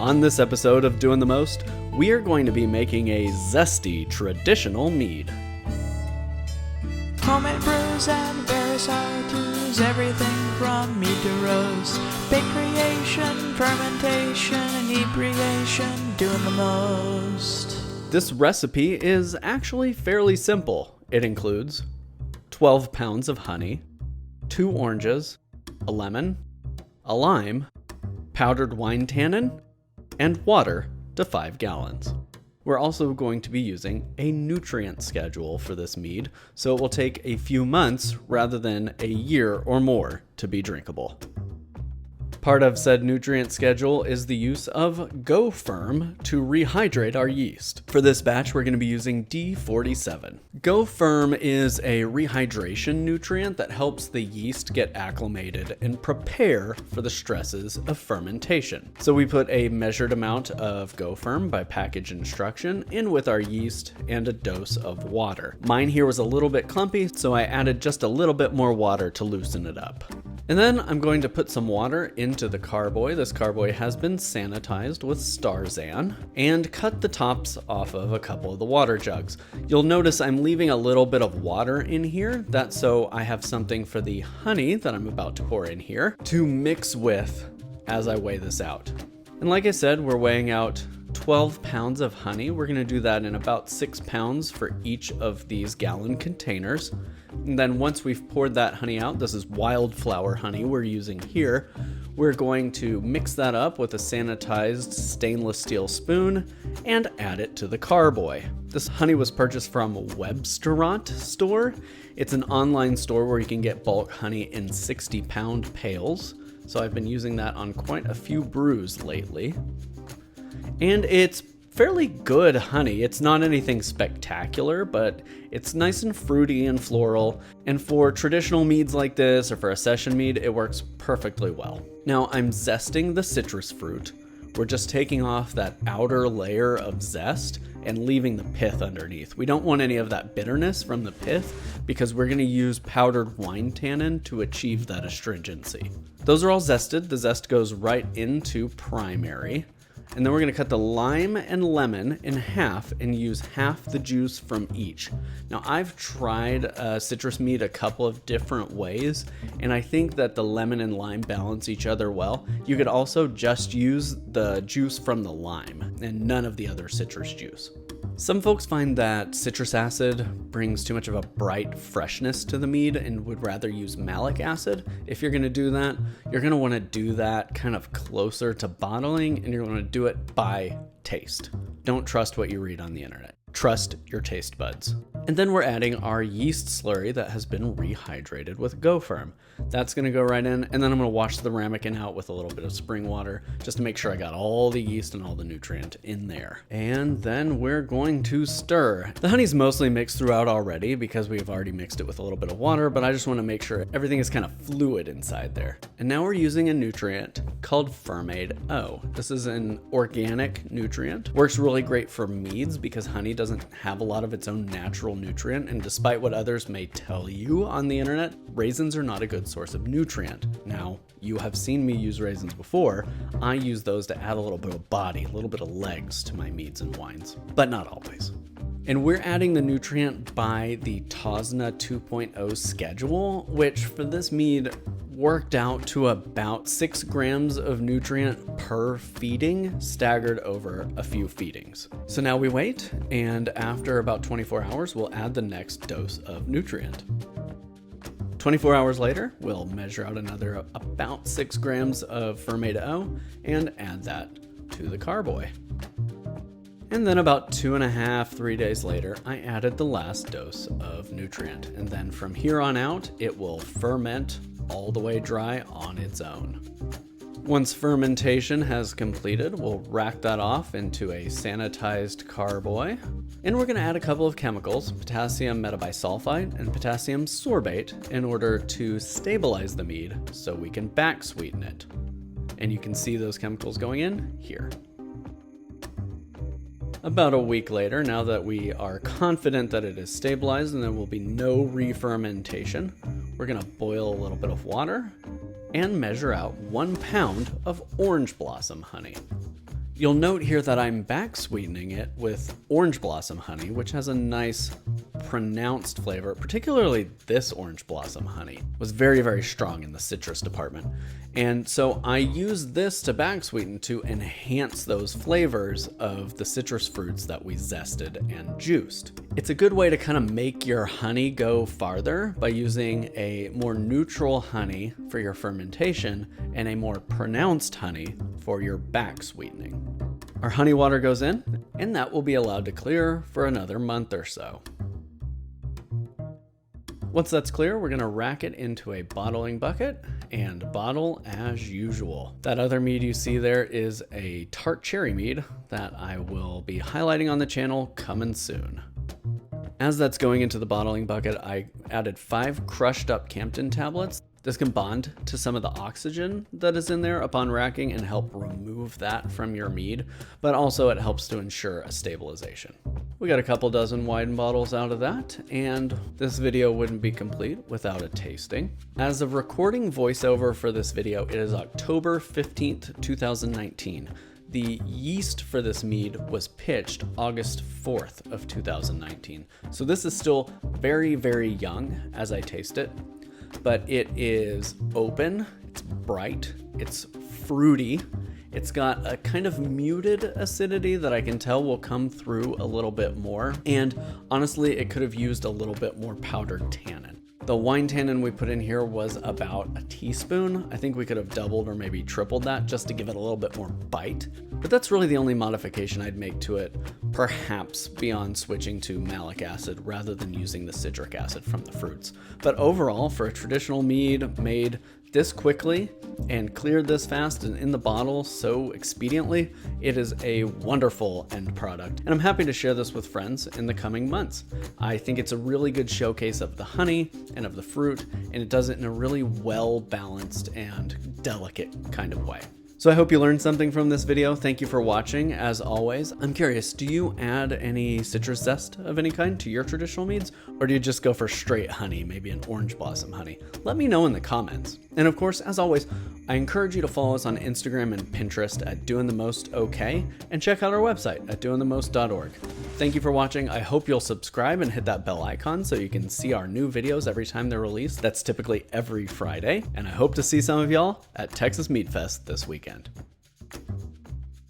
On this episode of Doing the Most, we are going to be making a zesty traditional mead. Homemade brews and various how-tos, everything from mead to roast, bake creation, fermentation, inebriation, doing the most. This recipe is actually fairly simple. It includes 12 pounds of honey, 2 oranges, a lemon, a lime, powdered wine tannin, and water to 5 gallons. We're also going to be using a nutrient schedule for this mead, so it will take a few months rather than a year or more to be drinkable. Part of said nutrient schedule is the use of Go Firm to rehydrate our yeast. For this batch, we're going to be using D47. Go Firm is a rehydration nutrient that helps the yeast get acclimated and prepare for the stresses of fermentation. So we put a measured amount of Go Firm by package instruction in with our yeast and a dose of water. Mine here was a little bit clumpy, so I added just a little bit more water to loosen it up. And then I'm going to put some water into the carboy. This carboy has been sanitized with Starzan, and cut the tops off of a couple of the water jugs. You'll notice I'm leaving a little bit of water in here. That's so I have something for the honey that I'm about to pour in here to mix with as I weigh this out. And like I said, we're weighing out 12 pounds of honey. We're going to do that in about 6 pounds for each of these gallon containers. And then once we've poured that honey out, this is wildflower honey we're using here, we're going to mix that up with a sanitized stainless steel spoon and add it to the carboy. This honey was purchased from Websterant store. It's an online store where you can get bulk honey in 60-pound pails. So I've been using that on quite a few brews lately. And it's fairly good honey. It's not anything spectacular, but it's nice and fruity and floral. And for traditional meads like this, or for a session mead, it works perfectly well. Now I'm zesting the citrus fruit. We're just taking off that outer layer of zest and leaving the pith underneath. We don't want any of that bitterness from the pith because we're going to use powdered wine tannin to achieve that astringency. Those are all zested. The zest goes right into primary. And then we're going to cut the lime and lemon in half and use half the juice from each. Now I've tried citrus mead a couple of different ways, and I think that the lemon and lime balance each other well. You could also just use the juice from the lime and none of the other citrus juice. Some folks find that citrus acid brings too much of a bright freshness to the mead and would rather use malic acid. If you're going to do that, you're going to want to do that kind of closer to bottling, and you're going to do it by taste. Don't trust what you read on the internet. Trust your taste buds. And then we're adding our yeast slurry that has been rehydrated with Go Firm. That's going to go right in, and then I'm going to wash the ramekin out with a little bit of spring water just to make sure I got all the yeast and all the nutrient in there. And then we're going to stir. The honey's mostly mixed throughout already because we've already mixed it with a little bit of water, but I just want to make sure everything is kind of fluid inside there. And now we're using a nutrient called Fermade O. This is an organic nutrient. Works really great for meads because honey doesn't have a lot of its own natural nutrient, and despite what others may tell you on the internet, raisins are not a good source of nutrient. Now, you have seen me use raisins before. I use those to add a little bit of body, a little bit of legs to my meads and wines, but not always. And we're adding the nutrient by the Tosna 2.0 schedule, which for this mead worked out to about 6 grams of nutrient per feeding, staggered over a few feedings. So now we wait, and after about 24 hours, we'll add the next dose of nutrient. 24 hours later, we'll measure out another about 6 grams of Fermade O and add that to the carboy. And then about 2.5-3 days later, I added the last dose of nutrient. And then from here on out, it will ferment all the way dry on its own. Once fermentation has completed, we'll rack that off into a sanitized carboy. And we're going to add a couple of chemicals, potassium metabisulfite and potassium sorbate, in order to stabilize the mead so we can back sweeten it. And you can see those chemicals going in here. About a week later, now that we are confident that it is stabilized and there will be no re-fermentation, we're going to boil a little bit of water and measure out 1 pound of orange blossom honey. You'll note here that I'm back sweetening it with orange blossom honey, which has a nice pronounced flavor. Particularly this orange blossom honey was very, very strong in the citrus department. And so I use this to back sweeten to enhance those flavors of the citrus fruits that we zested and juiced. It's a good way to kind of make your honey go farther by using a more neutral honey for your fermentation and a more pronounced honey for your back sweetening. Our honey water goes in, and that will be allowed to clear for another month or so. Once that's clear, we're gonna rack it into a bottling bucket and bottle as usual. That other mead you see there is a tart cherry mead that I will be highlighting on the channel coming soon. As that's going into the bottling bucket, I added 5 crushed up Campton tablets. This can bond to some of the oxygen that is in there upon racking and help remove that from your mead, but also it helps to ensure a stabilization. We got a couple dozen wine bottles out of that, and this video wouldn't be complete without a tasting. As of recording voiceover for this video, it is October 15th, 2019. The yeast for this mead was pitched August 4th of 2019. So this is still very, very young as I taste it, but it is open, it's bright, it's fruity. It's got a kind of muted acidity that I can tell will come through a little bit more. And honestly, it could have used a little bit more powdered tannin. The wine tannin we put in here was about a teaspoon. I think we could have doubled or maybe tripled that just to give it a little bit more bite. But that's really the only modification I'd make to it, perhaps beyond switching to malic acid rather than using the citric acid from the fruits. But overall, for a traditional mead made this quickly and cleared this fast and in the bottle so expediently, it is a wonderful end product. And I'm happy to share this with friends in the coming months. I think it's a really good showcase of the honey and of the fruit, and it does it in a really well-balanced and delicate kind of way. So I hope you learned something from this video. Thank you for watching. As always, I'm curious, do you add any citrus zest of any kind to your traditional meads? Or do you just go for straight honey, maybe an orange blossom honey? Let me know in the comments. And of course, as always, I encourage you to follow us on Instagram and Pinterest at doingthemostok, and check out our website at doingthemost.org. Thank you for watching. I hope you'll subscribe and hit that bell icon so you can see our new videos every time they're released. That's typically every Friday. And I hope to see some of y'all at Texas Mead Fest this weekend.